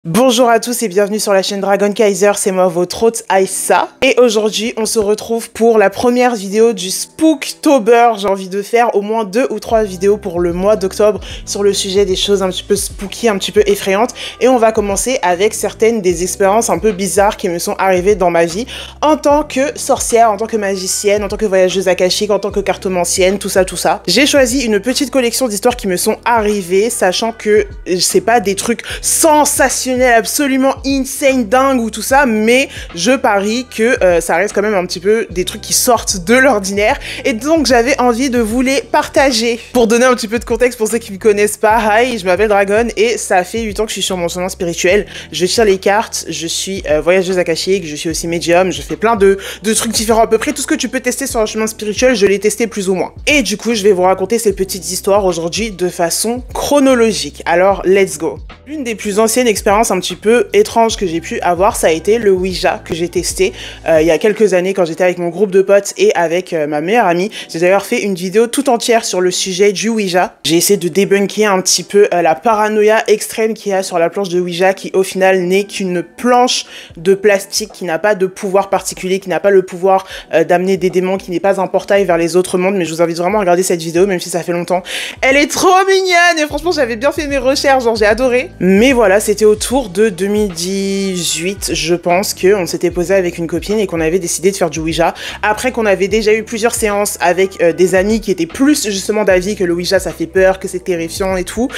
Bonjour à tous et bienvenue sur la chaîne Dragon Kaiser, c'est moi votre hôte Aïssa. Et aujourd'hui on se retrouve pour la première vidéo du Spooktober. J'ai envie de faire au moins 2 ou 3 vidéos pour le mois d'octobre sur le sujet des choses un petit peu spooky, un petit peu effrayantes. Et on va commencer avec certaines des expériences un peu bizarres qui me sont arrivées dans ma vie en tant que sorcière, en tant que magicienne, en tant que voyageuse akashique, en tant que cartomancienne, tout ça. J'ai choisi une petite collection d'histoires qui me sont arrivées, sachant que c'est pas des trucs sensationnels, absolument insane, dingue ou tout ça, mais je parie que ça reste quand même un petit peu des trucs qui sortent de l'ordinaire, et donc j'avais envie de vous les partager. Pour donner un petit peu de contexte pour ceux qui me connaissent pas, hi, je m'appelle Dragon et ça fait 8 ans que je suis sur mon chemin spirituel. Je tire les cartes, je suis voyageuse akashique, je suis aussi médium, je fais plein de trucs différents, à peu près tout ce que tu peux tester sur un chemin spirituel, je l'ai testé plus ou moins. Et du coup, je vais vous raconter ces petites histoires aujourd'hui de façon chronologique. Alors, let's go. L'une des plus anciennes expériences un petit peu étranges que j'ai pu avoir, ça a été le Ouija que j'ai testé il y a quelques années quand j'étais avec mon groupe de potes et avec ma meilleure amie. J'ai d'ailleurs fait une vidéo tout entière sur le sujet du Ouija. J'ai essayé de débunker un petit peu la paranoïa extrême qu'il y a sur la planche de Ouija, qui au final n'est qu'une planche de plastique qui n'a pas de pouvoir particulier, qui n'a pas le pouvoir d'amener des démons, qui n'est pas un portail vers les autres mondes. Mais je vous invite vraiment à regarder cette vidéo, même si ça fait longtemps. Elle est trop mignonne et franchement j'avais bien fait mes recherches, genre j'ai adoré. Mais voilà, c'était autour de 2018, je pense, qu'on s'était posé avec une copine et qu'on avait décidé de faire du Ouija. Après qu'on avait déjà eu plusieurs séances avec des amis qui étaient plus justement d'avis que le Ouija ça fait peur, que c'est terrifiant et tout.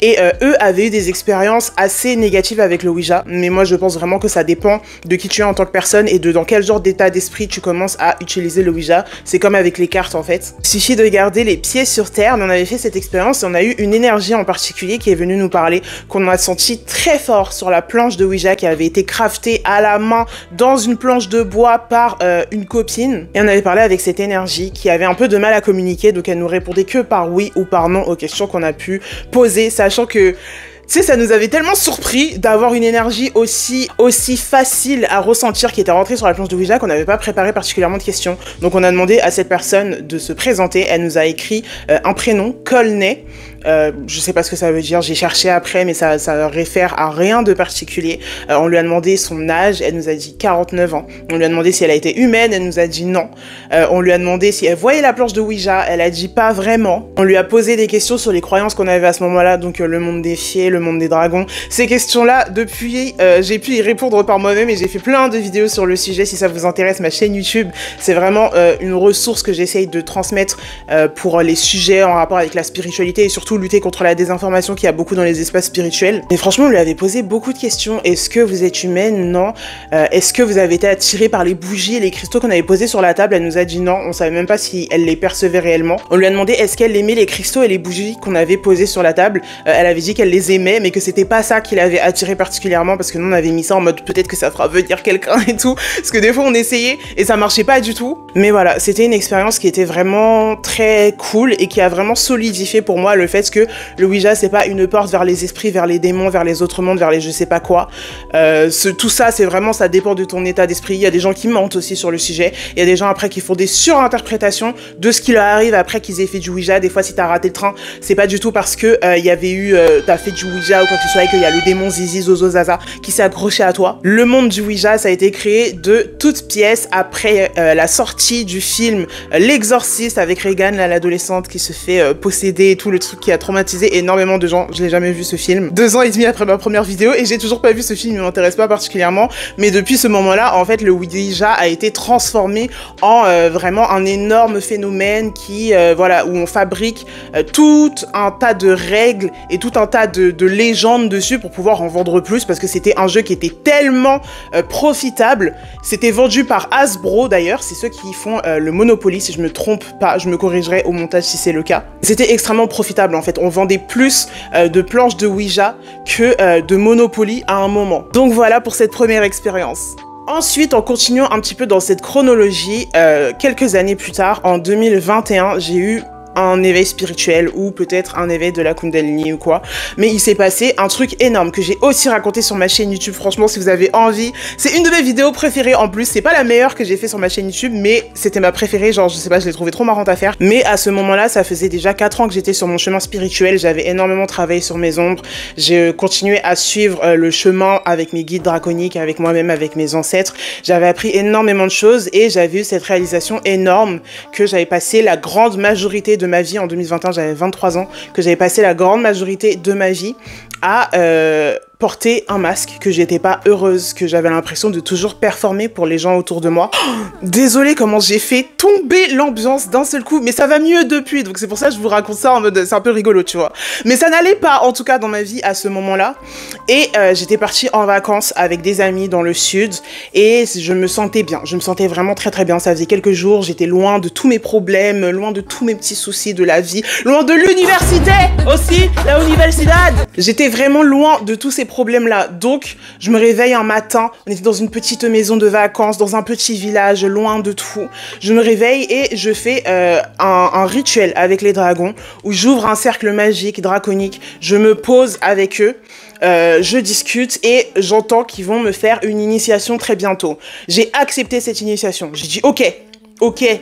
Et eux avaient eu des expériences assez négatives avec le Ouija. Mais moi je pense vraiment que ça dépend de qui tu es en tant que personne et de dans quel genre d'état d'esprit tu commences à utiliser le Ouija. C'est comme avec les cartes en fait. Il suffit de garder les pieds sur terre. Mais on avait fait cette expérience et on a eu une énergie en particulier qui est venue nous parler, qu'on a senti très fort sur la planche de Ouija qui avait été craftée à la main dans une planche de bois par une copine. Et on avait parlé avec cette énergie qui avait un peu de mal à communiquer, donc elle nous répondait que par oui ou par non aux questions qu'on a pu poser, sachant que tu sais, ça nous avait tellement surpris d'avoir une énergie aussi facile à ressentir qui était rentrée sur la planche de Ouija qu'on n'avait pas préparé particulièrement de questions. Donc on a demandé à cette personne de se présenter. Elle nous a écrit un prénom, Colney. Je sais pas ce que ça veut dire, j'ai cherché après, mais ça réfère à rien de particulier. On lui a demandé son âge, elle nous a dit 49 ans. On lui a demandé si elle a été humaine, elle nous a dit non. On lui a demandé si elle voyait la planche de Ouija, elle a dit pas vraiment. On lui a posé des questions sur les croyances qu'on avait à ce moment-là, donc le monde des fées, le monde des dragons. Ces questions-là, depuis, j'ai pu y répondre par moi-même et j'ai fait plein de vidéos sur le sujet. Si ça vous intéresse, ma chaîne YouTube, c'est vraiment une ressource que j'essaye de transmettre pour les sujets en rapport avec la spiritualité et surtout lutter contre la désinformation qu'il y a beaucoup dans les espaces spirituels. Et franchement, on lui avait posé beaucoup de questions. Est-ce que vous êtes humaine? Non. Est-ce que vous avez été attirée par les bougies et les cristaux qu'on avait posés sur la table? Elle nous a dit non. On savait même pas si elle les percevait réellement. On lui a demandé est-ce qu'elle aimait les cristaux et les bougies qu'on avait posés sur la table. Elle avait dit qu'elle les aimait, mais que c'était pas ça qui l'avait attirée particulièrement, parce que nous on avait mis ça en mode peut-être que ça fera venir quelqu'un et tout. Parce que des fois on essayait et ça marchait pas du tout. Mais voilà, c'était une expérience qui était vraiment très cool et qui a vraiment solidifié pour moi le fait que le Ouija c'est pas une porte vers les esprits, vers les démons, vers les autres mondes, vers les je sais pas quoi. Tout ça c'est vraiment, ça dépend de ton état d'esprit. Il y a des gens qui mentent aussi sur le sujet. Il y a des gens après qui font des surinterprétations de ce qui leur arrive après qu'ils aient fait du Ouija. Des fois si t'as raté le train, c'est pas du tout parce que il y avait eu t'as fait du Ouija ou quoi que ce soit et qu'il y a le démon Zizi Zozo Zaza qui s'est accroché à toi. Le monde du Ouija ça a été créé de toutes pièces après la sortie du film L'Exorciste avec Regan, l'adolescente qui se fait posséder et tout, le truc qui a traumatisé énormément de gens. Je l'ai jamais vu ce film. 2 ans et demi après ma première vidéo et j'ai toujours pas vu ce film, il m'intéresse pas particulièrement. Mais depuis ce moment-là, en fait, le Ouija a été transformé en vraiment un énorme phénomène qui, voilà, où on fabrique tout un tas de règles et tout un tas de légendes dessus pour pouvoir en vendre plus, parce que c'était un jeu qui était tellement profitable. C'était vendu par Hasbro d'ailleurs, c'est ceux qui font le Monopoly, si je me trompe pas, je me corrigerai au montage si c'est le cas. C'était extrêmement profitable en fait, on vendait plus de planches de Ouija que de Monopoly à un moment. Donc voilà pour cette première expérience. Ensuite, en continuant un petit peu dans cette chronologie, quelques années plus tard, en 2021, j'ai eu un éveil spirituel ou peut-être un éveil de la Kundalini ou quoi. Mais il s'est passé un truc énorme que j'ai aussi raconté sur ma chaîne YouTube. Franchement, si vous avez envie, c'est une de mes vidéos préférées en plus. C'est pas la meilleure que j'ai fait sur ma chaîne YouTube, mais c'était ma préférée. Genre, je sais pas, je l'ai trouvée trop marrante à faire. Mais à ce moment-là, ça faisait déjà 4 ans que j'étais sur mon chemin spirituel. J'avais énormément travaillé sur mes ombres. J'ai continué à suivre le chemin avec mes guides draconiques, avec moi-même, avec mes ancêtres. J'avais appris énormément de choses et j'avais eu cette réalisation énorme que j'avais passé la grande majorité de ma vie en 2021, j'avais 23 ans, que j'avais passé la grande majorité de ma vie à porter un masque, que j'étais pas heureuse, que j'avais l'impression de toujours performer pour les gens autour de moi. Désolée comment j'ai fait tomber l'ambiance d'un seul coup, mais ça va mieux depuis, donc c'est pour ça que je vous raconte ça en mode, c'est un peu rigolo, tu vois. Mais ça n'allait pas, en tout cas, dans ma vie à ce moment-là. Et j'étais partie en vacances avec des amis dans le sud, et je me sentais bien, je me sentais vraiment très très bien. Ça faisait quelques jours, j'étais loin de tous mes problèmes, loin de tous mes petits soucis de la vie, loin de l'université aussi, la universidad. J'étais vraiment loin de tous ces problèmes-là. Donc, je me réveille un matin, on était dans une petite maison de vacances, dans un petit village, loin de tout. Je me réveille et je fais un rituel avec les dragons, où j'ouvre un cercle magique, draconique, je me pose avec eux, je discute et j'entends qu'ils vont me faire une initiation très bientôt. J'ai accepté cette initiation. J'ai dit ok,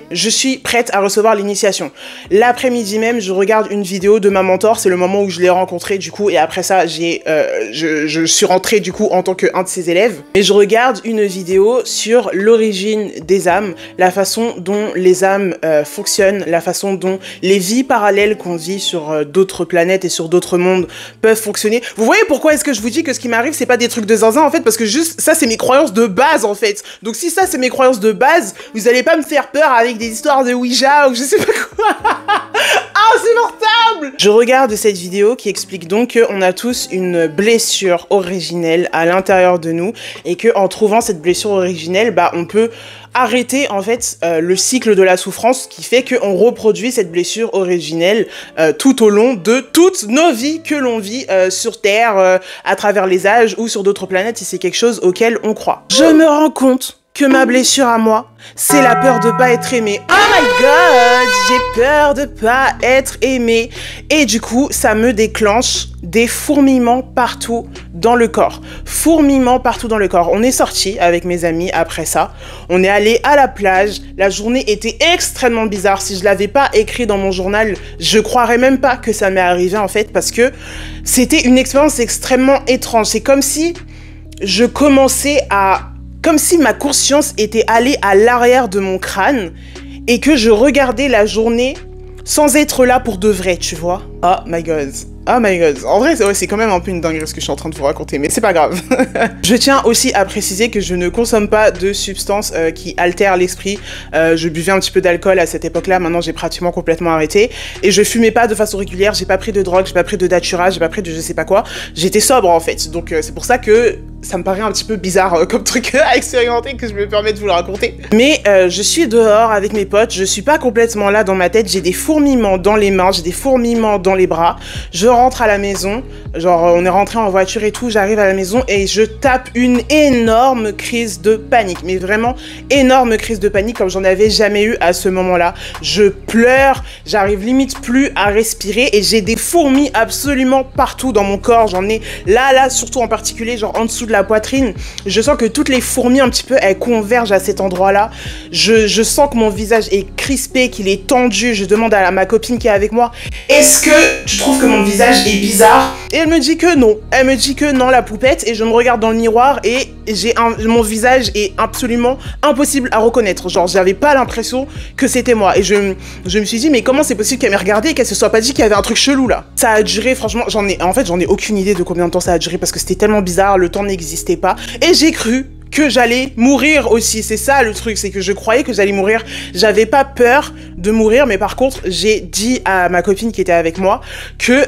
je suis prête à recevoir l'initiation. L'après-midi même, je regarde une vidéo de ma mentor, c'est le moment où je l'ai rencontrée du coup, et après ça, je suis rentrée du coup en tant qu'un de ses élèves. Et je regarde une vidéo sur l'origine des âmes, la façon dont les âmes fonctionnent, la façon dont les vies parallèles qu'on vit sur d'autres planètes et sur d'autres mondes peuvent fonctionner. Vous voyez pourquoi est-ce que je vous dis que ce qui m'arrive, c'est pas des trucs de zinzin en fait, parce que juste ça, c'est mes croyances de base en fait. Donc si ça, c'est mes croyances de base, vous allez pas me faire peur avec des histoires de Ouija ou je sais pas quoi. Insupportable! Je regarde cette vidéo qui explique donc qu'on a tous une blessure originelle à l'intérieur de nous et qu'en trouvant cette blessure originelle, bah, on peut arrêter en fait le cycle de la souffrance qui fait qu'on reproduit cette blessure originelle tout au long de toutes nos vies que l'on vit sur Terre, à travers les âges ou sur d'autres planètes si c'est quelque chose auquel on croit. Je me rends compte que ma blessure à moi, c'est la peur de pas être aimée. Oh my god, j'ai peur de pas être aimée. Et du coup, ça me déclenche des fourmillements partout dans le corps. Fourmillements partout dans le corps. On est sorti avec mes amis après ça. On est allé à la plage. La journée était extrêmement bizarre. Si je l'avais pas écrit dans mon journal, je croirais même pas que ça m'est arrivé en fait parce que c'était une expérience extrêmement étrange. C'est comme si je commençais à... Comme si ma conscience était allée à l'arrière de mon crâne et que je regardais la journée sans être là pour de vrai, tu vois. Oh my god. Oh my god. En vrai, c'est quand même un peu une dinguerie ce que je suis en train de vous raconter, mais c'est pas grave. Je tiens aussi à préciser que je ne consomme pas de substances qui altèrent l'esprit. Je buvais un petit peu d'alcool à cette époque-là, maintenant j'ai pratiquement complètement arrêté. Et je fumais pas de façon régulière, j'ai pas pris de drogue, j'ai pas pris de datura, j'ai pas pris de je sais pas quoi. J'étais sobre en fait, donc c'est pour ça que ça me paraît un petit peu bizarre comme truc à expérimenter que je me permets de vous le raconter. Mais je suis dehors avec mes potes, je suis pas complètement là dans ma tête, j'ai des fourmillements dans les mains, j'ai des fourmillements dans les bras. Je rentre à la maison, genre on est rentré en voiture et tout, j'arrive à la maison et je tape une énorme crise de panique, mais vraiment énorme crise de panique comme j'en avais jamais eu à ce moment-là. Je pleure, j'arrive limite plus à respirer et j'ai des fourmis absolument partout dans mon corps, j'en ai là, surtout en particulier, genre en dessous de la poitrine. Je sens que toutes les fourmis un petit peu, elles convergent à cet endroit-là. Je sens que mon visage est crispé, qu'il est tendu, je demande à ma copine qui est avec moi, est-ce que tu trouves que mon visage est bizarre? Et elle me dit que non. Elle me dit que non, la poupette, et je me regarde dans le miroir et mon visage est absolument impossible à reconnaître. Genre, j'avais pas l'impression que c'était moi. Et je me suis dit, mais comment c'est possible qu'elle m'ait regardé et qu'elle se soit pas dit qu'il y avait un truc chelou là? Ça a duré, franchement, j'en ai aucune idée de combien de temps ça a duré parce que c'était tellement bizarre, le temps n'existait pas. Et j'ai cru que j'allais mourir aussi, c'est ça le truc, c'est que je croyais que j'allais mourir. J'avais pas peur de mourir, mais par contre, j'ai dit à ma copine qui était avec moi que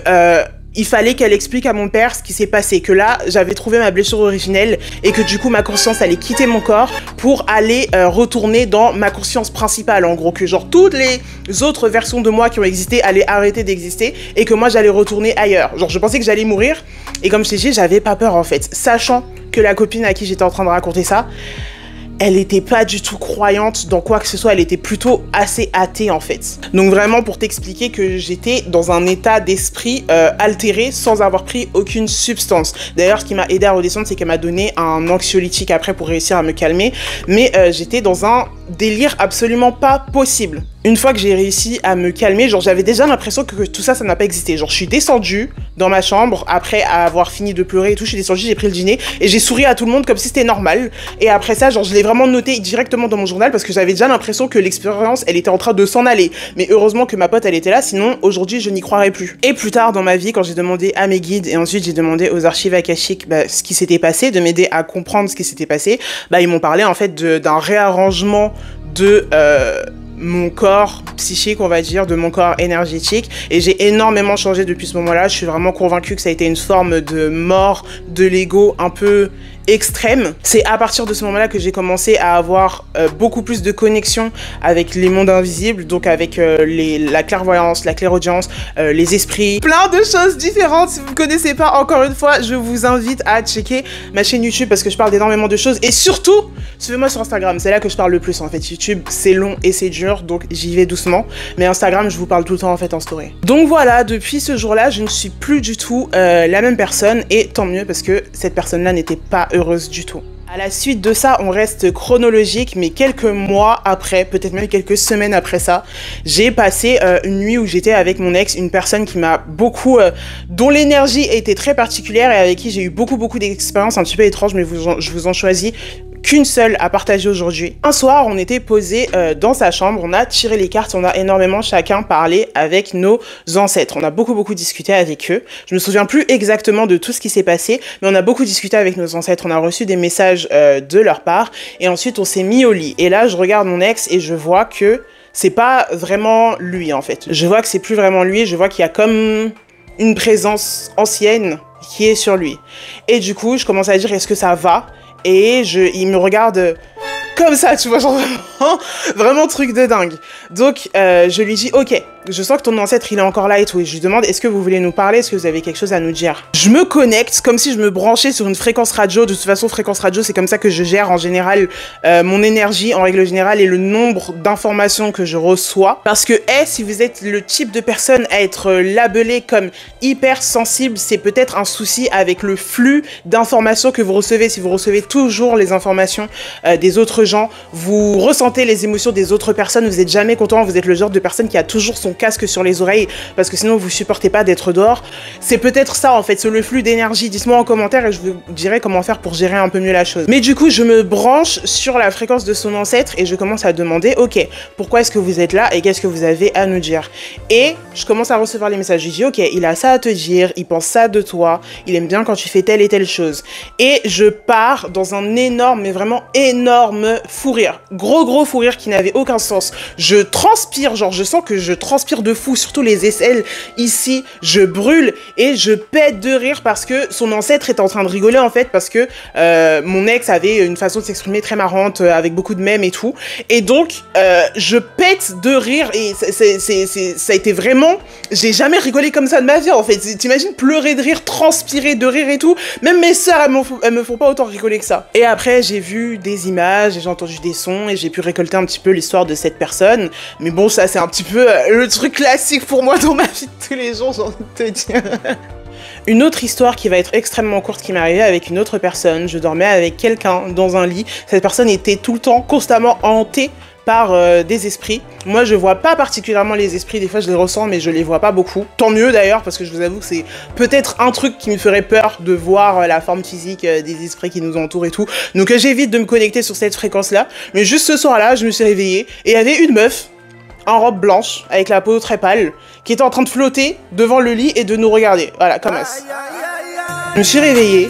il fallait qu'elle explique à mon père ce qui s'est passé, que là, j'avais trouvé ma blessure originelle et que du coup, ma conscience allait quitter mon corps pour aller retourner dans ma conscience principale, en gros, que genre toutes les autres versions de moi qui ont existé allaient arrêter d'exister et que moi, j'allais retourner ailleurs. Genre, je pensais que j'allais mourir et comme je t'ai dit, j'avais pas peur en fait, sachant que la copine à qui j'étais en train de raconter ça, elle était pas du tout croyante dans quoi que ce soit, elle était plutôt assez athée en fait. Donc vraiment pour t'expliquer que j'étais dans un état d'esprit altéré sans avoir pris aucune substance. D'ailleurs ce qui m'a aidé à redescendre, c'est qu'elle m'a donné un anxiolytique après pour réussir à me calmer, mais j'étais dans un délire absolument pas possible. Une fois que j'ai réussi à me calmer, genre j'avais déjà l'impression que tout ça, ça n'a pas existé. Genre je suis descendue dans ma chambre après avoir fini de pleurer et tout, je suis descendue, j'ai pris le dîner et j'ai souri à tout le monde comme si c'était normal. Et après ça, genre je l'ai vraiment noté directement dans mon journal parce que j'avais déjà l'impression que l'expérience, elle était en train de s'en aller. Mais heureusement que ma pote, elle était là, sinon aujourd'hui je n'y croirais plus. Et plus tard dans ma vie, quand j'ai demandé à mes guides et ensuite j'ai demandé aux archives akashiques ce qui s'était passé, de m'aider à comprendre ce qui s'était passé, ils m'ont parlé en fait d'un réarrangement de mon corps psychique, on va dire, de mon corps énergétique, et j'ai énormément changé depuis ce moment-là. Je suis vraiment convaincue que ça a été une forme de mort de l'ego un peu extrême. C'est à partir de ce moment-là que j'ai commencé à avoir beaucoup plus de connexion avec les mondes invisibles, donc avec la clairvoyance, la clairaudience, les esprits, plein de choses différentes. Si vous ne connaissez pas, encore une fois, je vous invite à checker ma chaîne YouTube parce que je parle d'énormément de choses, et surtout, suivez-moi sur Instagram, c'est là que je parle le plus en fait. YouTube, c'est long et c'est dur, donc j'y vais doucement, mais Instagram, je vous parle tout le temps en fait en story. Donc voilà, depuis ce jour-là, je ne suis plus du tout la même personne, et tant mieux parce que cette personne-là n'était pas heureuse du tout. À la suite de ça, on reste chronologique, mais quelques mois après, peut-être même quelques semaines après ça, j'ai passé une nuit où j'étais avec mon ex, une personne qui m'a beaucoup, dont l'énergie était très particulière et avec qui j'ai eu beaucoup d'expériences un petit peu étranges, mais je vous en choisis qu'une seule à partager aujourd'hui. Un soir, on était posé dans sa chambre, on a tiré les cartes, on a énormément chacun parlé avec nos ancêtres. On a beaucoup discuté avec eux. Je me souviens plus exactement de tout ce qui s'est passé, mais on a beaucoup discuté avec nos ancêtres. On a reçu des messages de leur part, et ensuite on s'est mis au lit. Et là, je regarde mon ex et je vois que c'est pas vraiment lui en fait. Je vois que c'est plus vraiment lui, je vois qu'il y a comme une présence ancienne qui est sur lui. Et du coup, je commence à dire, est-ce que ça va ? Et il me regarde comme ça, tu vois, genre vraiment truc de dingue. Donc, je lui dis, ok, je sens que ton ancêtre, il est encore là et tout. Et je lui demande, est-ce que vous voulez nous parler? Est-ce que vous avez quelque chose à nous dire? Je me connecte comme si je me branchais sur une fréquence radio. De toute façon, fréquence radio, c'est comme ça que je gère en général mon énergie, en règle générale, et le nombre d'informations que je reçois. Parce que, si vous êtes le type de personne à être labellé comme hyper sensible, c'est peut-être un souci avec le flux d'informations que vous recevez. Si vous recevez toujours les informations des autres gens, vous ressentez les émotions des autres personnes, vous êtes jamais content, vous êtes le genre de personne qui a toujours son casque sur les oreilles parce que sinon vous supportez pas d'être dehors. C'est peut-être ça en fait, c'est le flux d'énergie. Dites-moi en commentaire et je vous dirai comment faire pour gérer un peu mieux la chose. Mais du coup, je me branche sur la fréquence de son ancêtre et je commence à demander, ok, pourquoi est-ce que vous êtes là et qu'est-ce que vous avez à nous dire? Et je commence à recevoir les messages. Je dis, ok, il a ça à te dire, il pense ça de toi, il aime bien quand tu fais telle et telle chose. Et je pars dans un énorme, mais vraiment énorme fou rire. Gros fou rire qui n'avait aucun sens. Je transpire, genre je sens que je transpire de fou, surtout les aisselles ici, je brûle et je pète de rire parce que son ancêtre est en train de rigoler en fait parce que mon ex avait une façon de s'exprimer très marrante avec beaucoup de mèmes et tout. Et donc je pète de rire et ça a été vraiment... J'ai jamais rigolé comme ça de ma vie en fait. T'imagines pleurer de rire, transpirer de rire et tout. Même mes sœurs, elles me font pas autant rigoler que ça. Et après j'ai vu des images et j'ai entendu des sons et j'ai pu récolter un petit peu l'histoire de cette personne. Mais bon, ça c'est un petit peu le truc classique pour moi dans ma vie de tous les jours, j'ai envie de te dire. Une autre histoire qui va être extrêmement courte qui m'est arrivée avec une autre personne. Je dormais avec quelqu'un dans un lit. Cette personne était tout le temps, constamment hantée par des esprits. Moi, je vois pas particulièrement les esprits, des fois je les ressens, mais je les vois pas beaucoup. Tant mieux d'ailleurs, parce que je vous avoue que c'est peut-être un truc qui me ferait peur de voir la forme physique des esprits qui nous entourent et tout. Donc j'évite de me connecter sur cette fréquence-là. Mais juste ce soir-là, je me suis réveillée et il y avait une meuf en robe blanche, avec la peau très pâle, qui était en train de flotter devant le lit et de nous regarder. Voilà, comme ça. Je me suis réveillée.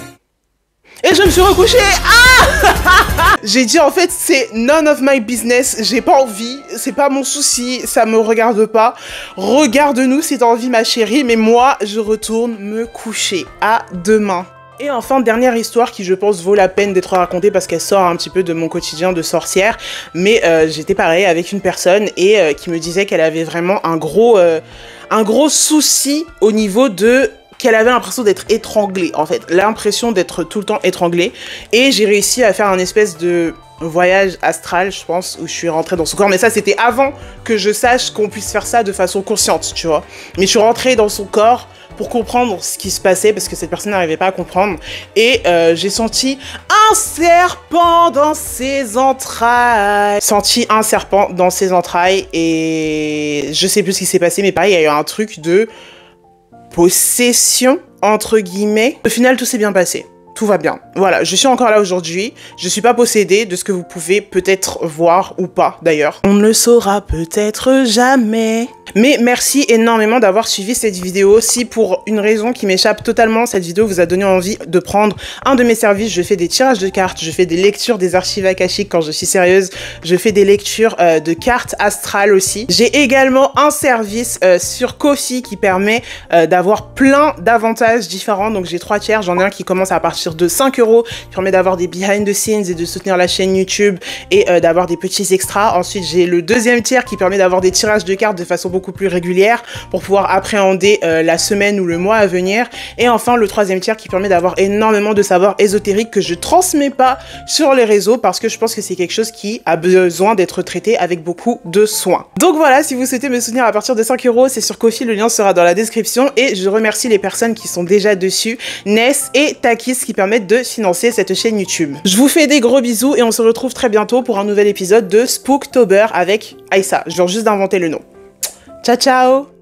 Et je me suis recouchée. Ah J'ai dit en fait c'est none of my business, j'ai pas envie, c'est pas mon souci, ça me regarde pas. Regarde-nous si t'as envie ma chérie, mais moi je retourne me coucher. À demain. Et enfin, dernière histoire qui je pense vaut la peine d'être racontée parce qu'elle sort un petit peu de mon quotidien de sorcière. Mais j'étais pareil avec une personne et qui me disait qu'elle avait vraiment un gros souci au niveau de qu'elle avait l'impression d'être étranglée, en fait. L'impression d'être tout le temps étranglée. Et j'ai réussi à faire un espèce de voyage astral, je pense, où je suis rentrée dans son corps. Mais ça, c'était avant que je sache qu'on puisse faire ça de façon consciente, tu vois. Mais je suis rentrée dans son corps pour comprendre ce qui se passait, parce que cette personne n'arrivait pas à comprendre. Et j'ai senti un serpent dans ses entrailles. Senti un serpent dans ses entrailles. Et je sais plus ce qui s'est passé, mais pareil, il y a eu un truc de possession, entre guillemets. Au final, tout s'est bien passé. Tout va bien. Voilà, je suis encore là aujourd'hui. Je suis pas possédée de ce que vous pouvez peut-être voir ou pas d'ailleurs. On ne le saura peut-être jamais. Mais merci énormément d'avoir suivi cette vidéo. Si pour une raison qui m'échappe totalement, cette vidéo vous a donné envie de prendre un de mes services, je fais des tirages de cartes, je fais des lectures des archives akashiques quand je suis sérieuse, je fais des lectures de cartes astrales aussi. J'ai également un service sur Ko-fi qui permet d'avoir plein d'avantages différents. Donc j'ai 3 tiers, j'en ai un qui commence à partir de 5 €, qui permet d'avoir des behind the scenes et de soutenir la chaîne YouTube et d'avoir des petits extras. Ensuite, j'ai le deuxième tiers qui permet d'avoir des tirages de cartes de façon beaucoup plus régulière pour pouvoir appréhender la semaine ou le mois à venir. Et enfin, le troisième tiers qui permet d'avoir énormément de savoir ésotérique que je transmets pas sur les réseaux parce que je pense que c'est quelque chose qui a besoin d'être traité avec beaucoup de soin. Donc voilà, si vous souhaitez me soutenir à partir de 5 €, c'est sur Ko-fi, le lien sera dans la description et je remercie les personnes qui sont déjà dessus, Ness et Takis, qui permettent de financer cette chaîne YouTube. Je vous fais des gros bisous et on se retrouve très bientôt pour un nouvel épisode de Spooktober avec Aïssa. Je viens juste d'inventer le nom. Ciao ciao!